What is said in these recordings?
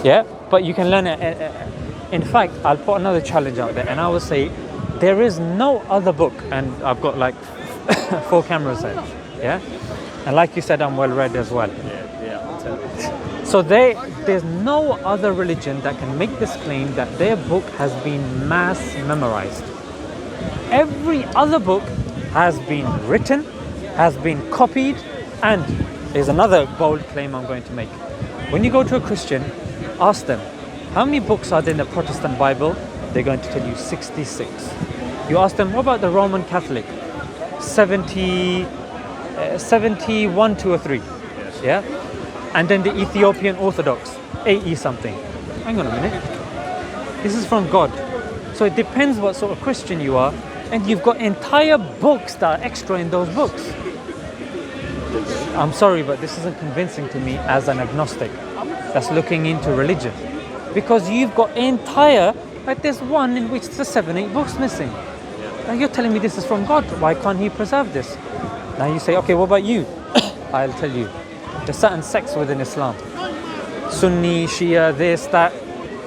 Yeah, but you can learn it. In fact, I'll put another challenge out there, and I will say there is no other book, and I've got like 4 cameras there. Yeah, and like you said, I'm well read as well. So there's no other religion that can make this claim that their book has been mass memorized. Every other book has been written, has been copied, and there's another bold claim I'm going to make. When you go to a Christian, ask them, how many books are there in the Protestant Bible? They're going to tell you 66. You ask them, what about the Roman Catholic? 71, 2 or 3. Yeah? And then the Ethiopian Orthodox, 80 something. Hang on a minute. This is from God. So it depends what sort of Christian you are, and you've got entire books that are extra in those books. I'm sorry, but this isn't convincing to me as an agnostic that's looking into religion. Because you've got entire, like there's one in which there's 7, 8 books missing. Now you're telling me this is from God. Why can't he preserve this? Now you say, okay, what about you? I'll tell you. There's certain sects within Islam. Sunni, Shia, this, that.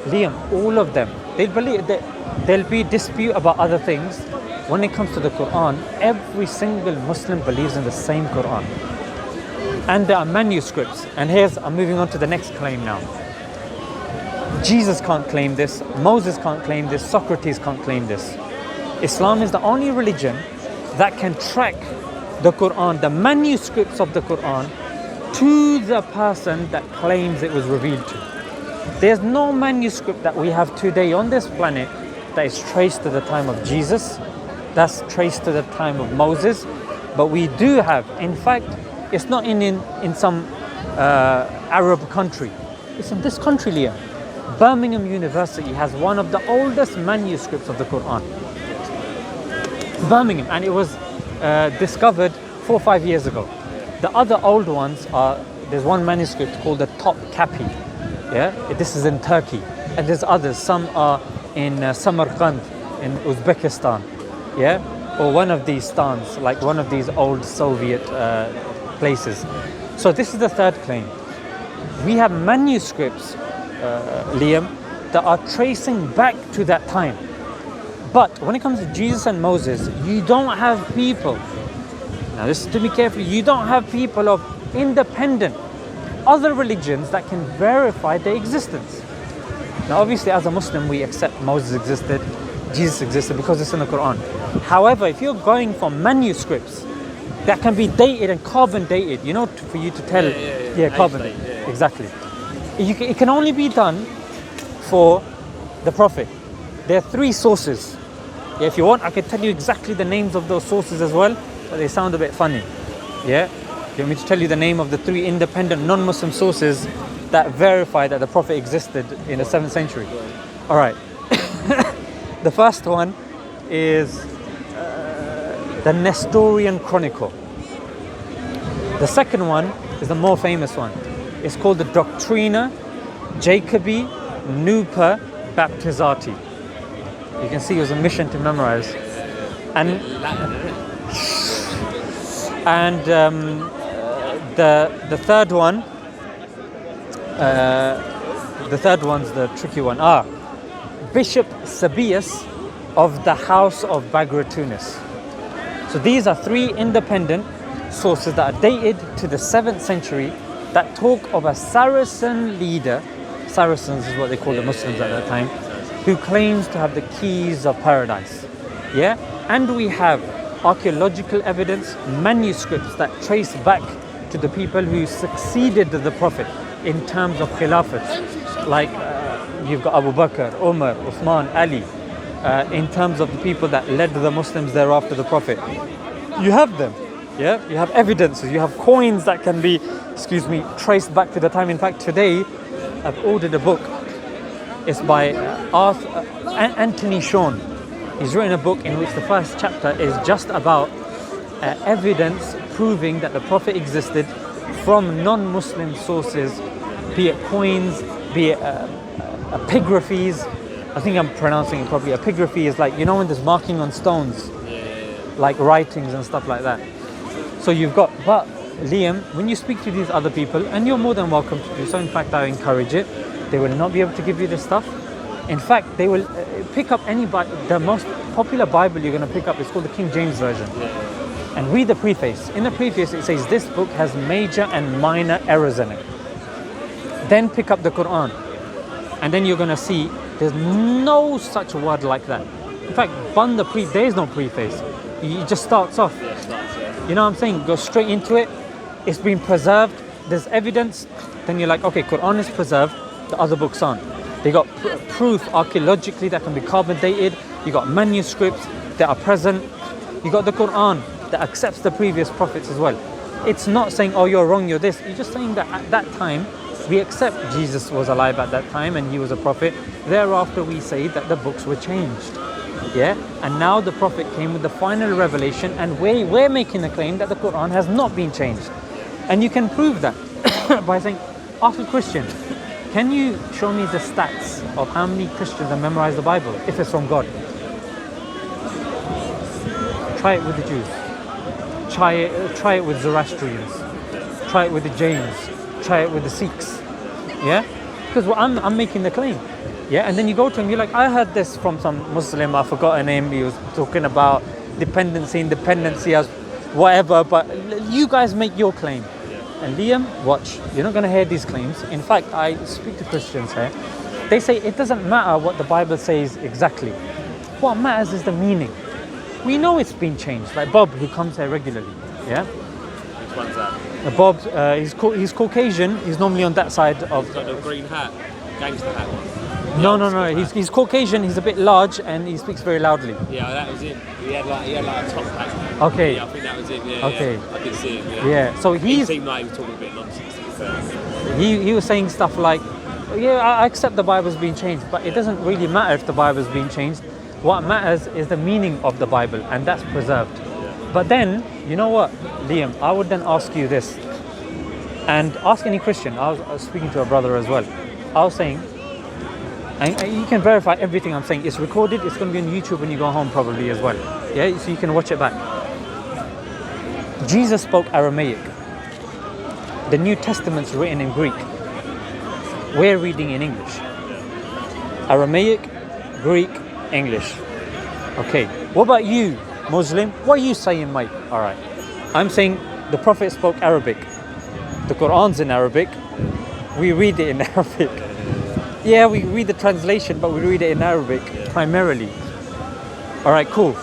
Liam, all of them. There'll be dispute about other things. When it comes to the Quran, every single Muslim believes in the same Quran. And there are manuscripts. And I'm moving on to the next claim now. Jesus can't claim this. Moses can't claim this. Socrates can't claim this. Islam is the only religion that can track the Quran, the manuscripts of the Quran, to the person that claims it was revealed to. There's no manuscript that we have today on this planet that is traced to the time of Jesus, that's traced to the time of Moses, but we do have, in fact, it's not in some Arab country, it's in this country, Liam. Birmingham University has one of the oldest manuscripts of the Quran. Birmingham, and it was discovered 4 or 5 years ago. The other old ones are, there's one manuscript called the Topkapi. Yeah, this is in Turkey, and there's others. Some are in Samarkand in Uzbekistan, yeah, or one of these stans, like one of these old Soviet places. So this is the third claim. We have manuscripts, Liam, that are tracing back to that time. But when it comes to Jesus and Moses, you don't have people. Now listen to me carefully. You don't have people of independent other religions that can verify their existence. Now obviously as a Muslim we accept Moses existed, Jesus existed because it's in the Quran. However, if you're going for manuscripts that can be dated and carbon dated, you know, for you to tell, carbon, exactly. It can only be done for the Prophet. There are 3 sources. Yeah, if you want, I can tell you exactly the names of those sources as well, but they sound a bit funny. Yeah? You want me to tell you the name of the 3 independent non-Muslim sources that verify that the Prophet existed in the 7th century? All right. The first one is the Nestorian Chronicle. The second one is the more famous one. It's called the Doctrina Jacobi Nuper Baptizati. You can see it was a mission to memorize. And the third one, the third one's the tricky one. Bishop Sabius of the House of Bagratunis. So these are 3 independent sources that are dated to the 7th century that talk of a Saracen leader. Saracens is what they called the Muslims at that time, who claims to have the keys of paradise. Yeah? And we have archaeological evidence, manuscripts that trace back to the people who succeeded the Prophet in terms of Khilafat. Like you've got Abu Bakr, Umar, Uthman, Ali, in terms of the people that led the Muslims thereafter the Prophet. You have them. Yeah? You have evidences, you have coins that can be, traced back to the time. In fact, today I've ordered a book. It's by Anthony Shawn. He's written a book in which the first chapter is just about evidence proving that the Prophet existed from non-Muslim sources, be it coins, be it epigraphies. I think I'm pronouncing it properly. Epigraphy is like, you know, when there's marking on stones, like writings and stuff like that. So you've got, but Liam, when you speak to these other people, and you're more than welcome to do so, in fact I encourage it, They will not be able to give you this stuff. In fact, they will pick up any the most popular Bible you're going to pick up is called the King James Version. And read the preface. In the preface it says this book has major and minor errors in it. Then pick up the Quran. And then you're going to see there's no such word like that. In fact, there is no preface. It just starts off. You know what I'm saying? Go straight into it. It's been preserved. There's evidence. Then you're like, okay, Quran is preserved. The other books aren't. They got proof archaeologically that can be carbon dated. You got manuscripts that are present. You got the Quran that accepts the previous prophets as well. It's not saying, oh, you're wrong, you're this. You're just saying that at that time, we accept Jesus was alive at that time and he was a prophet. Thereafter, we say that the books were changed. Yeah? And now the prophet came with the final revelation, and we're making the claim that the Quran has not been changed. And you can prove that by saying, ask a Christian, can you show me the stats of how many Christians have memorized the Bible if it's from God? Try it with the Jews. Try it with Zoroastrians. Try it with the Jains. Try it with the Sikhs. Yeah? Because I'm making the claim. Yeah? And then you go to him, you're like, I heard this from some Muslim, I forgot her name, he was talking about independency as whatever, but you guys make your claim. And Liam, watch, you're not going to hear these claims. In fact, I speak to Christians here. They say it doesn't matter what the Bible says exactly. What matters is the meaning. We know it's been changed. Like Bob, who comes here regularly. Yeah? Which one's that? Bob, he's Caucasian. He's normally on that side of... He's got the green hat, gangster hat one. No. He's Caucasian. He's a bit large and he speaks very loudly. Yeah, that was it. He had like a top hat. Okay. Yeah, I think that was it. Yeah, okay. Yeah. I did see him. Yeah. So he seemed like he was talking a bit nonsense, to be fair. He was saying stuff like, yeah, I accept the Bible's been changed, but it doesn't really matter if the Bible's been changed. What matters is the meaning of the Bible, and that's preserved. Yeah. But then, you know what, Liam, I would then ask you this, and ask any Christian. I was speaking to a brother as well. I was saying, and you can verify everything I'm saying. It's recorded. It's going to be on YouTube when you go home probably as well. Yeah, so you can watch it back. Jesus spoke Aramaic. The New Testament's written in Greek. We're reading in English. Aramaic, Greek, English. Okay, what about you, Muslim? What are you saying, mate? All right, I'm saying the Prophet spoke Arabic. The Quran's in Arabic. We read it in Arabic. Yeah, we read the translation, but we read it in Arabic primarily. All right, cool.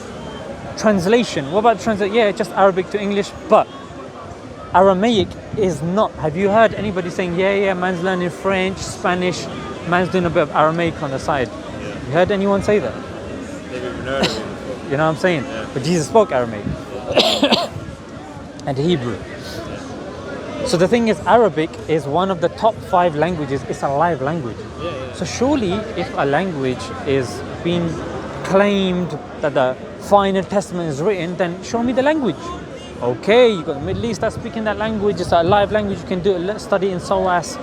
Translation. What about translation? Yeah, just Arabic to English, but Aramaic is not. Have you heard anybody saying, yeah, man's learning French, Spanish, man's doing a bit of Aramaic on the side? Yeah. You heard anyone say that? Never even heard of it before. You know what I'm saying? Yeah. But Jesus spoke Aramaic. Yeah. And Hebrew. Yeah. So the thing is, Arabic is one of the top 5 languages. It's a live language. Yeah. So surely, if a language is being claimed that the final testament is written, then show me the language. Okay, you got the Middle East that's speaking that language. It's a live language. You can do it. Let's study in SOAS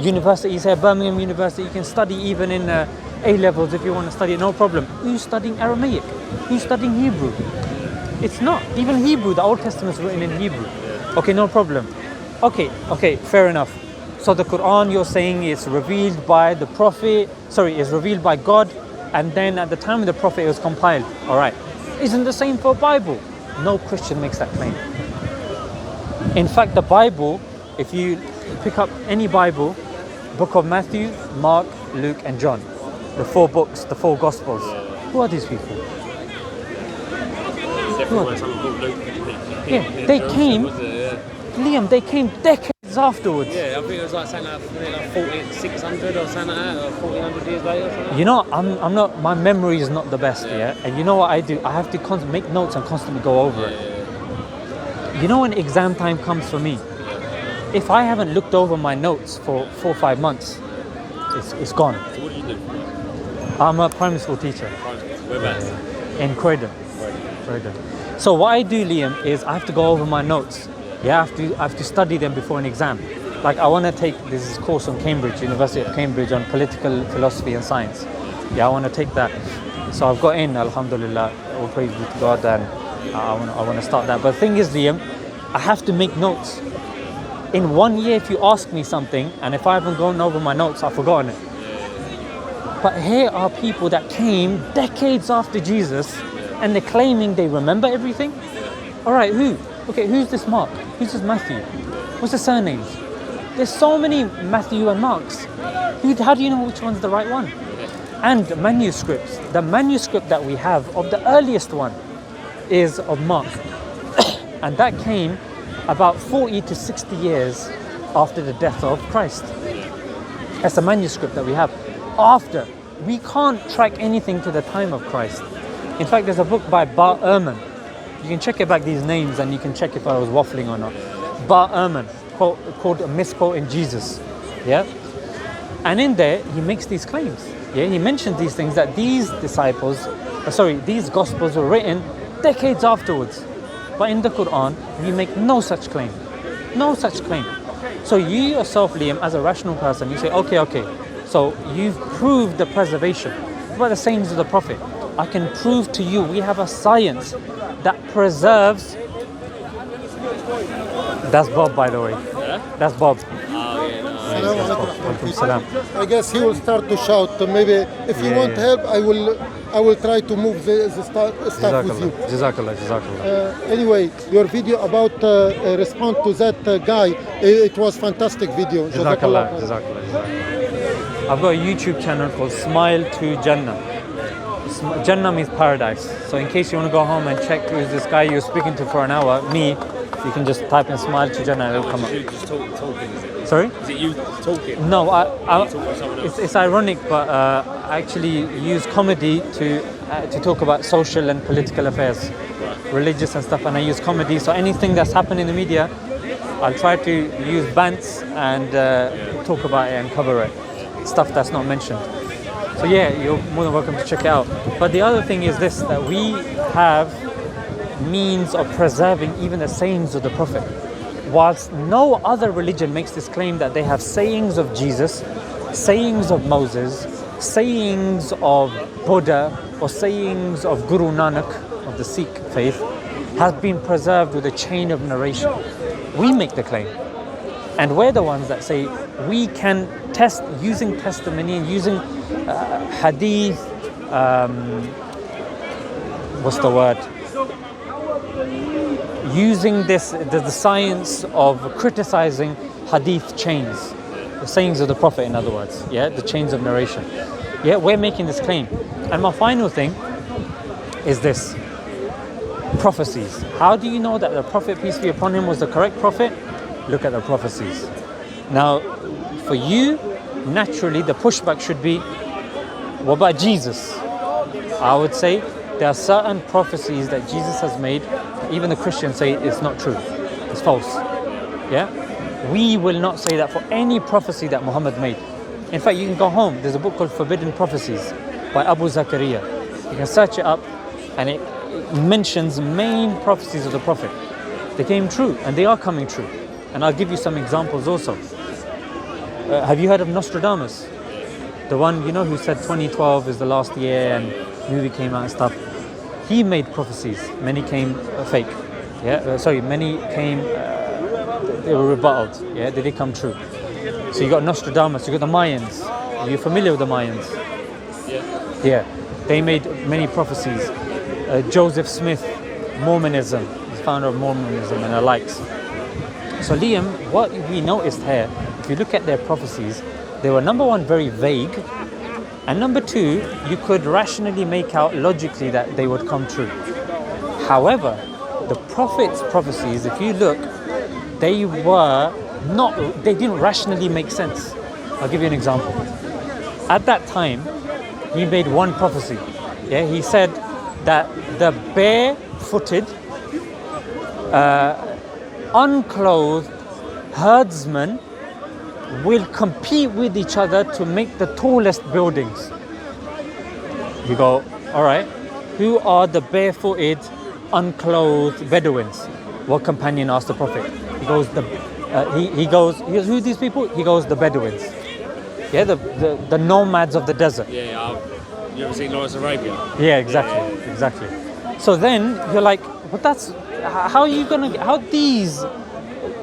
universities here, Birmingham University. You can study even in A levels if you want to study it. No problem. Who's studying Aramaic? Who's studying Hebrew? It's not. Even Hebrew, the Old Testament is written in Hebrew. Okay, no problem. Okay, fair enough. So the Quran, you're saying, is revealed by the Prophet. Sorry, is revealed by God, and then at the time of the Prophet, it was compiled. All right. Isn't the same for Bible? No Christian makes that claim. In fact, the Bible, if you pick up any Bible, book of Matthew, Mark, Luke, and John, the 4 books, the 4 Gospels. Who are these people? Yeah, they came. Liam, they came decades afterwards. Yeah, I think it was like something like 4600 or something like that, or 1400 years later or something. You know, I'm not, my memory is not the best, yeah? And you know what I do? I have to make notes and constantly go over it. You know when exam time comes for me, if I haven't looked over my notes for 4 or 5 months, it's gone. So what do you do? I'm a primary school teacher. Whereabouts? In Croydon. So what I do, Liam, is I have to go over my notes. Yeah, I have to study them before an exam. Like I want to take this course on Cambridge, University of Cambridge, on political philosophy and science. Yeah, I want to take that. So I've got in, alhamdulillah, all praise be to God, and I want to start that. But the thing is, Liam, I have to make notes. In 1 year, if you ask me something, and if I haven't gone over my notes, I've forgotten it. But here are people that came decades after Jesus, and they're claiming they remember everything. All right, who? Okay, who's this Mark? Who's this Matthew? What's the surnames? There's so many Matthew and Marks. How do you know which one's the right one? And manuscripts. The manuscript that we have of the earliest one is of Mark. And that came about 40 to 60 years after the death of Christ. That's a manuscript that we have. After. We can't track anything to the time of Christ. In fact, there's a book by Bar Ehrman. You can check it back, these names, and you can check if I was waffling or not. Bar Ehrman, called A Misquote in Jesus. Yeah? And in there, he makes these claims. Yeah, he mentions these things that these these Gospels were written decades afterwards. But in the Quran, we make no such claim. No such claim. So you yourself, Liam, as a rational person, you say, okay, so you've proved the preservation. What about the sayings of the Prophet? I can prove to you, we have a science that preserves. That's Bob, by the way. Yeah? That's Bob. Oh, yeah, no. Walaikum salam. I guess he will start to shout. Maybe if you want help, I will try to move the stuff with you. Jazakallah. Anyway, your video about respond to that guy, it was fantastic video. Jazakallah. I've got a YouTube channel called Smile2 Jannah. Jannah means paradise. So in case you want to go home and check who's this guy you're speaking to for an hour, me, you can just type in Smile2 Jannah and it'll come up. Is it you just talking, is it? Sorry? Is it you talking? No, else? it's ironic, but I actually use comedy to talk about social and political affairs, religious and stuff, and I use comedy. So anything that's happened in the media, I'll try to use bants and talk about it and cover it. Stuff that's not mentioned. So yeah, you're more than welcome to check it out. But the other thing is this, that we have means of preserving even the sayings of the Prophet. Whilst no other religion makes this claim that they have sayings of Jesus, sayings of Moses, sayings of Buddha, or sayings of Guru Nanak of the Sikh faith, has been preserved with a chain of narration. We make the claim. And we're the ones that say we can test using testimony and using hadith, using the science of criticizing hadith chains, the sayings of the Prophet, in other words, yeah, the chains of narration. Yeah, we're making this claim. And my final thing is this: prophecies. How do you know that the Prophet, peace be upon him, was the correct prophet? Look at the prophecies. Now, for you, naturally, the pushback should be, what about Jesus? I would say there are certain prophecies that Jesus has made, even the Christians say it's not true, it's false. Yeah? We will not say that for any prophecy that Muhammad made. In fact, you can go home, there's a book called Forbidden Prophecies by Abu Zakaria. You can search it up and it mentions main prophecies of the Prophet. They came true and they are coming true. And I'll give you some examples also. Have you heard of Nostradamus? The one, you know, who said 2012 is the last year and movie came out and stuff. He made prophecies. Many came fake. Yeah, many came, they were rebutted. Yeah, they did come true. So you got Nostradamus, you got the Mayans. Are you familiar with the Mayans? Yeah. They made many prophecies. Joseph Smith, Mormonism, the founder of Mormonism and the likes. So Liam, what we noticed here, if you look at their prophecies, they were, number one, very vague, and number two, you could rationally make out logically that they would come true. However, the Prophet's prophecies, if you look, they didn't rationally make sense. I'll give you an example. At that time, he made one prophecy. Yeah, he said that the barefooted, unclothed herdsmen will compete with each other to make the tallest buildings. You go, all right, who are the barefooted, unclothed Bedouins? What companion asked the Prophet? He goes, he goes, who are these people? He goes, the Bedouins. Yeah, the nomads of the desert. Yeah, you ever seen Lawrence Arabia? Yeah, exactly. So then you're like, but how are you gonna, how these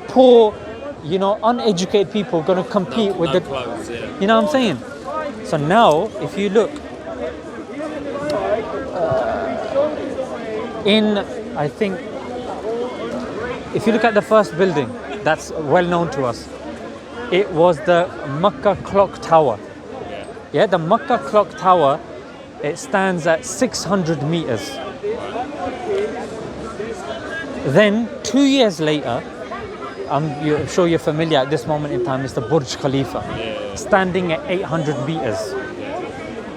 poor uneducated people going to compete with the, clothes, yeah. you know what I'm saying? So now, if you look I think, if you look at the first building that's well known to us, it was the Makkah Clock Tower. Yeah, the Makkah Clock Tower, it stands at 600 meters. Then 2 years later, I'm sure you're familiar at this moment in time, it's the Burj Khalifa, standing at 800 meters.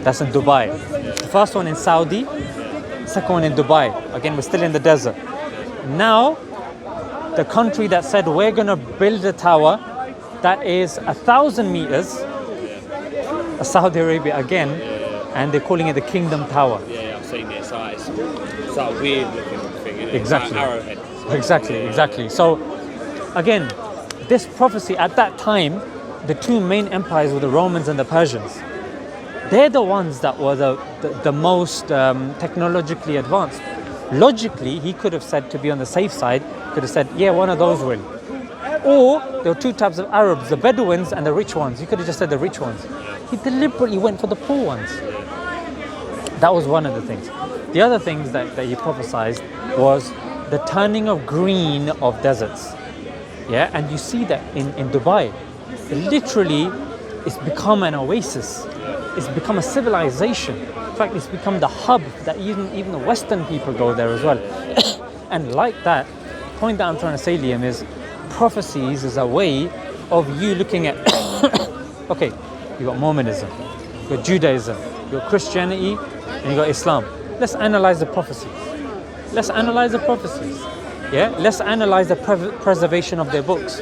That's in Dubai. The first one in Saudi, second one in Dubai. Again, we're still in the desert. Now, the country that said we're gonna build a tower that is 1,000 meters, Saudi Arabia again, and they're calling it the Kingdom Tower. Yeah, I've seen it. It's like a weird looking thing, isn't it? Exactly. Like arrowhead. Exactly. So, again, this prophecy at that time, the two main empires were the Romans and the Persians. They're the ones that were the most technologically advanced. Logically, he could have said, to be on the safe side, could have said, yeah, one of those will. Or there were two types of Arabs, the Bedouins and the rich ones. He could have just said the rich ones. He deliberately went for the poor ones. That was one of the things. The other things that he prophesied was the turning of green of deserts. Yeah, and you see that in Dubai. Literally, it's become an oasis. It's become a civilization. In fact, it's become the hub that even the Western people go there as well. And like that, the point that I'm trying to say, Liam, is prophecies is a way of you looking at, okay, you got Mormonism, you got Judaism, you got Christianity, and you got Islam. Let's analyze the prophecies. Let's analyze the prophecies. Yeah, let's analyze the preservation of their books.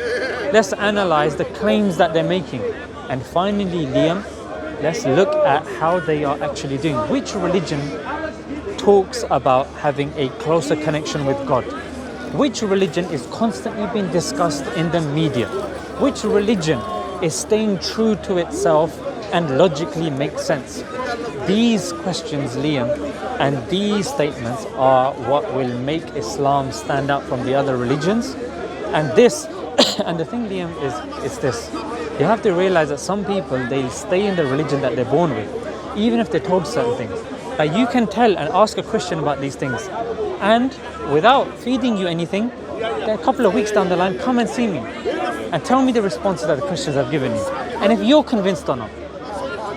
Let's analyze the claims that they're making. And finally, Liam, let's look at how they are actually doing. Which religion talks about having a closer connection with God? Which religion is constantly being discussed in the media? Which religion is staying true to itself and logically makes sense? These questions, Liam, and these statements are what will make Islam stand out from the other religions. And this, and the thing, Liam, is this. You have to realize that some people, they stay in the religion that they're born with, even if they're told certain things. Like you can tell and ask a Christian about these things, and without feeding you anything, then a couple of weeks down the line, come and see me and tell me the responses that the Christians have given you. And if you're convinced or not,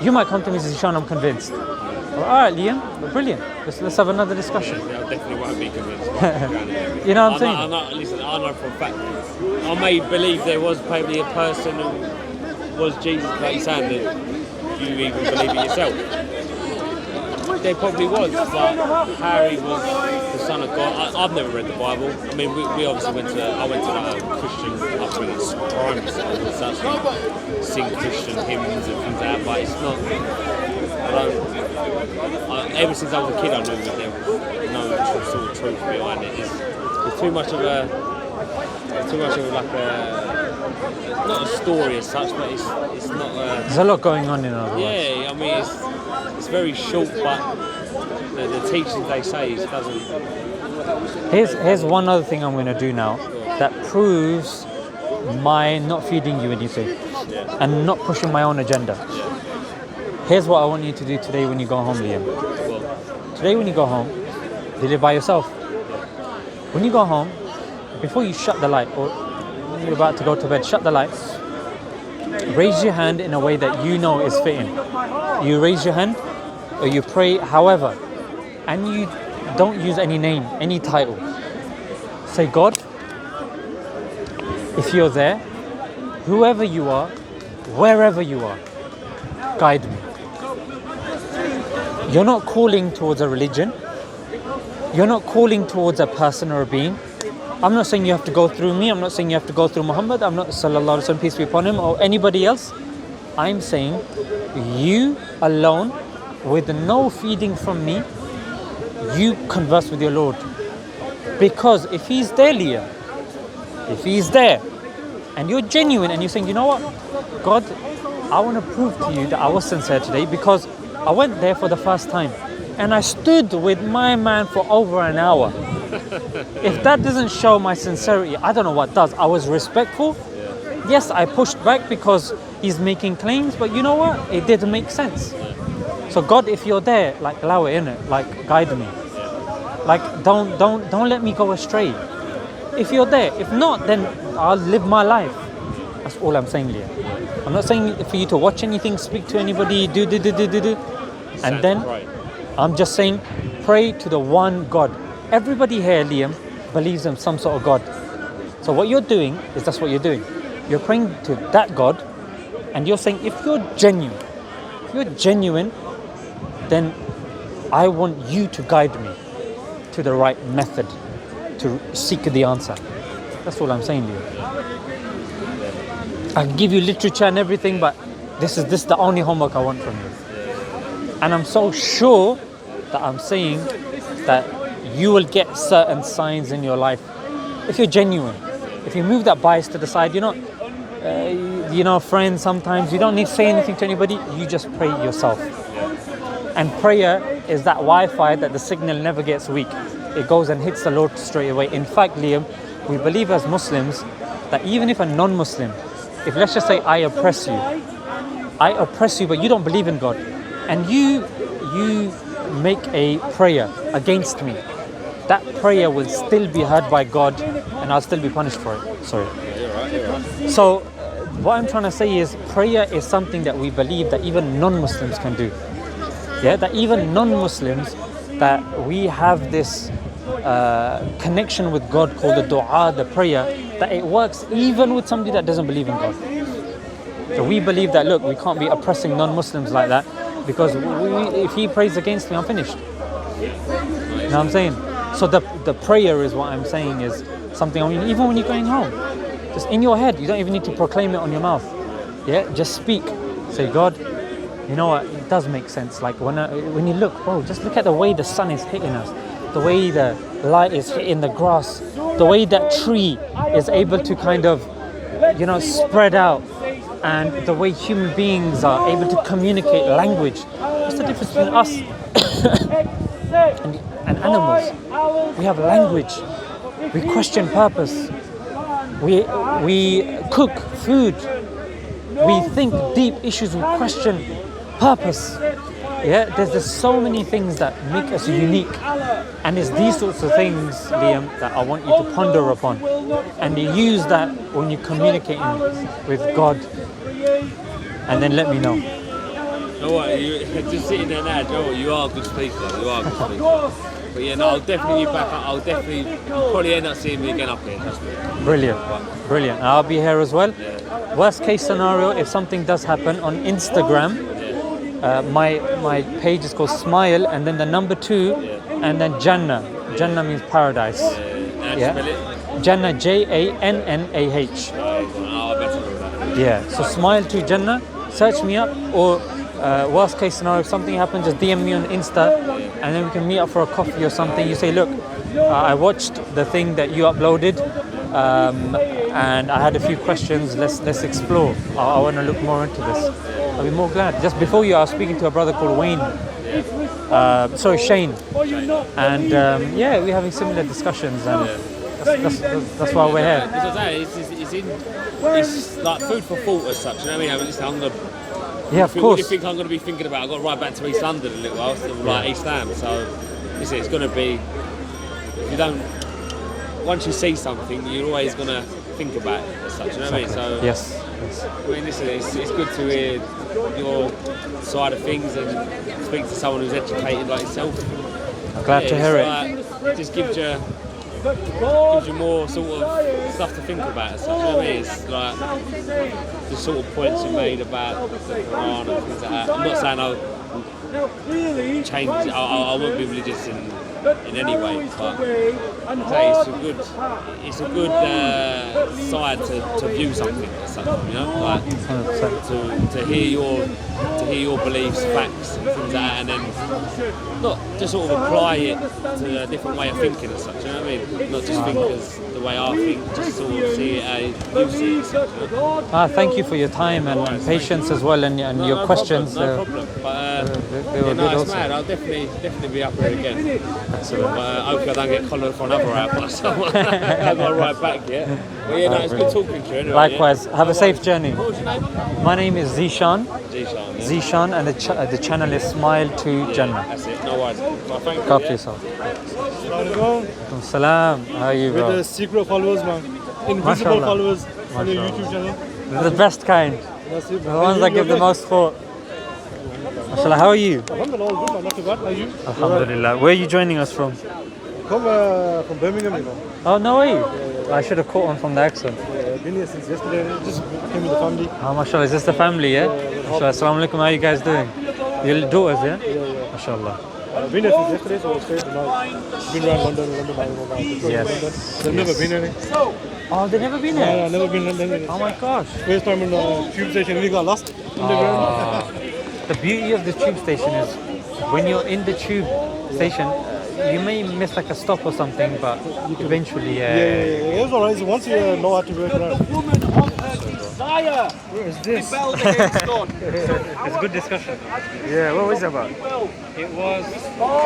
you might come to me and say, Sean, I'm convinced. All right, Liam, brilliant. Let's have another discussion. Yeah, I definitely won't be convinced. You know what I'm saying? Listen, I know for a fact. I may believe there was probably a person who was Jesus, like you're saying, that you even believe it yourself. There probably was, but Harry was the son of God. I've never read the Bible. I mean, we obviously I went to like a Christian upbringing, primary school and such, and sing Christian hymns and things like that, but it's not. Ever since I was a kid, I knew that there was no sort of truth behind it. It's too much of like a, not a story as such, but it's not a... There's a lot going on in other words. Yeah, I mean, it's very short, but the teachings they say it doesn't... Here's one other thing I'm going to do now that proves my not feeding you anything and not pushing my own agenda. Here's what I want you to do today when you go home, Liam. Today when you go home, you live by yourself. When you go home, before you shut the light or when you're about to go to bed, shut the lights. Raise your hand in a way that you know is fitting. You raise your hand or you pray however, and you don't use any name, any title. Say, God, if you're there, whoever you are, wherever you are, guide me. You're not calling towards a religion. You're not calling towards a person or a being. I'm not saying you have to go through me. I'm not saying you have to go through Muhammad. I'm not, sallallahu alaihi wasallam, peace be upon him, or anybody else. I'm saying you alone, with no feeding from me, you converse with your Lord. Because if he's there, Leah, if he's there, and you're genuine and you're saying, you know what, God, I want to prove to you that I was sincere today because I went there for the first time and I stood with my man for over an hour. If that doesn't show my sincerity, I don't know what does. I was respectful Yes, I pushed back because he's making claims, but you know what? It didn't make sense. So God, if you're there, like allow it in it, like guide me. Like don't let me go astray. If you're there, if not, then I'll live my life. That's all I'm saying, Leah. I'm not saying for you to watch anything, speak to anybody, do. And then I'm just saying, pray to the one God. Everybody here, Liam, believes in some sort of God. So what you're doing is that's what you're doing. You're praying to that God, and you're saying, if you're genuine, then I want you to guide me to the right method to seek the answer. That's all I'm saying to you. I can give you literature and everything, but this is the only homework I want from you. And I'm so sure that I'm saying that you will get certain signs in your life if you're genuine. If you move that bias to the side, friends, sometimes you don't need to say anything to anybody, you just pray yourself. And prayer is that Wi-Fi that the signal never gets weak. It goes and hits the Lord straight away. In fact, Liam, we believe as Muslims that even if a non-Muslim, if let's just say I oppress you, but you don't believe in God, and you make a prayer against me, that prayer will still be heard by God, and I'll still be punished for it. Sorry. You're right. So what I'm trying to say is prayer is something that we believe that even non-Muslims can do. Yeah, that even non-Muslims, that we have this connection with God called the dua, the prayer, that it works even with somebody that doesn't believe in God. So we believe that, look, we can't be oppressing non-Muslims like that, because if he prays against me, I'm finished. You know what I'm saying? So the prayer is what I'm saying is something, even when you're going home, just in your head, you don't even need to proclaim it on your mouth. Yeah, just speak. Say, God, you know what, it does make sense. Like when you look, just look at the way the sun is hitting us, the way the light is hitting the grass, the way that tree is able to kind of, spread out, and the way human beings are able to communicate language. What's the difference between us and animals? We have language. We question purpose. We cook food. We think deep issues. We question purpose. Yeah, there's so many things that make us unique, and it's these sorts of things, Liam, that I want you to ponder upon, and you use that when you're communicating with God, and then let me know. You know what, just sitting there now, Joe, you are a good speaker. But yeah, no, I'll definitely be back up. I'll probably end up seeing me again up here. Brilliant. I'll be here as well. Yeah. Worst case scenario, if something does happen on Instagram, my page is called Smile, and then the number 2, and then Jannah. Jannah means paradise. Yeah. Jannah, Jannah. Yeah. So Smile2 Jannah. Search me up, or worst case scenario, if something happens, just DM me on Insta, and then we can meet up for a coffee or something. You say, look, I watched the thing that you uploaded, and I had a few questions. Let's explore. I want to look more into this. I'll be more glad. Just before you, I was speaking to a brother called Wayne. Shane. And we're having similar discussions. And that's why we're here. It's like food for thought as such. You know what I mean? Of course. What do you think I'm going to be thinking about? I've got to ride back to East London in a little while, like East Ham. So it's going to be. If you don't, once you see something, you're always going to think about it as such. You know what I mean? So yes. I mean, listen, it's good to hear your side of things and speak to someone who's educated like yourself. I'm glad to hear it. It just gives you more sort of stuff to think about as such. You know what I mean? It's like the sort of points you made about the Quran and things like that. I'm not saying I'll change, I won't be religious in any way, but I'd say it's a good side to view something as such, you know, like to hear your beliefs, facts, and things like that, and then not just sort of apply it to a different way of thinking as such. You know what I mean? Not just think as the way I think, just sort of see it how you see it. As such, you know? Thank you for your time and patience as well, and your questions. No problem. But They were yeah, no, good it's also. mad. I'll definitely be up here again. Excellent. Hopefully I don't get collared for another hour by someone. I've got to ride back yet. But yeah, no, it's good talking to you anyway. Likewise. Yeah? Have a safe journey. What was your name? My name is Zishan. Zishan. Yeah. Zishan, and the channel is Smile2 Jannah. That's it. No worries. Well, thank you. Look after yourself. Alaikum Salam. How are you, With bro? the secret followers, man. Invisible Mashallah. followers on your Mashallah. YouTube channel. They're the best kind. That's it, The ones that give the most thought. Mashallah, how are you? Alhamdulillah, all good, man. Not too bad. How are you? Alhamdulillah. Where are you joining us from? Come from Birmingham, you know. Oh, no way. I should have caught on from the accent. Been here since yesterday. Just came with the family. Oh, mashallah. Is this the family, yeah? Mashallah. Assalamu alaikum. How are you guys doing? Your daughters, yeah? Mashallah. Been here since yesterday, so it's straight tonight. Been around London, Yes. They've never been here. Oh, they've never been here? Yeah, never been in London. Oh my gosh. First time in the tube station, we got lost. The beauty of the tube station is when you're in the tube station, you may miss like a stop or something, but eventually, Yeah, it was alright. So once you know how to work around. Where is this? It's a good discussion. Yeah, what was it about? It was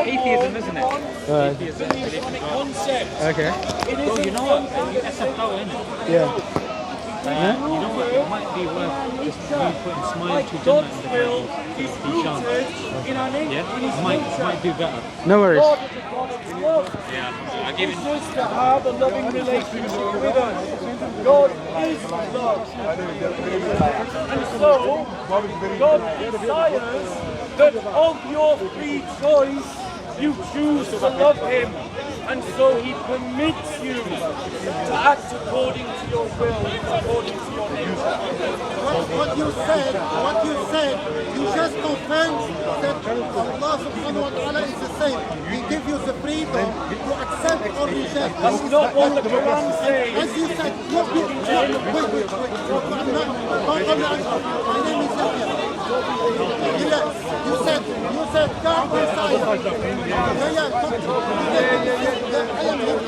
atheism, isn't it? Atheism. Okay. So you know what? You SFO in it. Yeah. You know what? It might be worth just putting Smile2 Jannah in the Bible. Yeah? Might do better. No worries. Yeah, I give it. Just to have a loving relationship with us. God is love. And so, God desires that of your free choice, you choose to love Him. And so He permits you to act according to your will, according to your nature. What you said, you just confirmed that Allah subhanahu wa ta'ala is the same. He gives you the freedom to accept or reject. That's not what the Quran says. As you said, look, wait. My name is Yahya. You said God desires. I am here.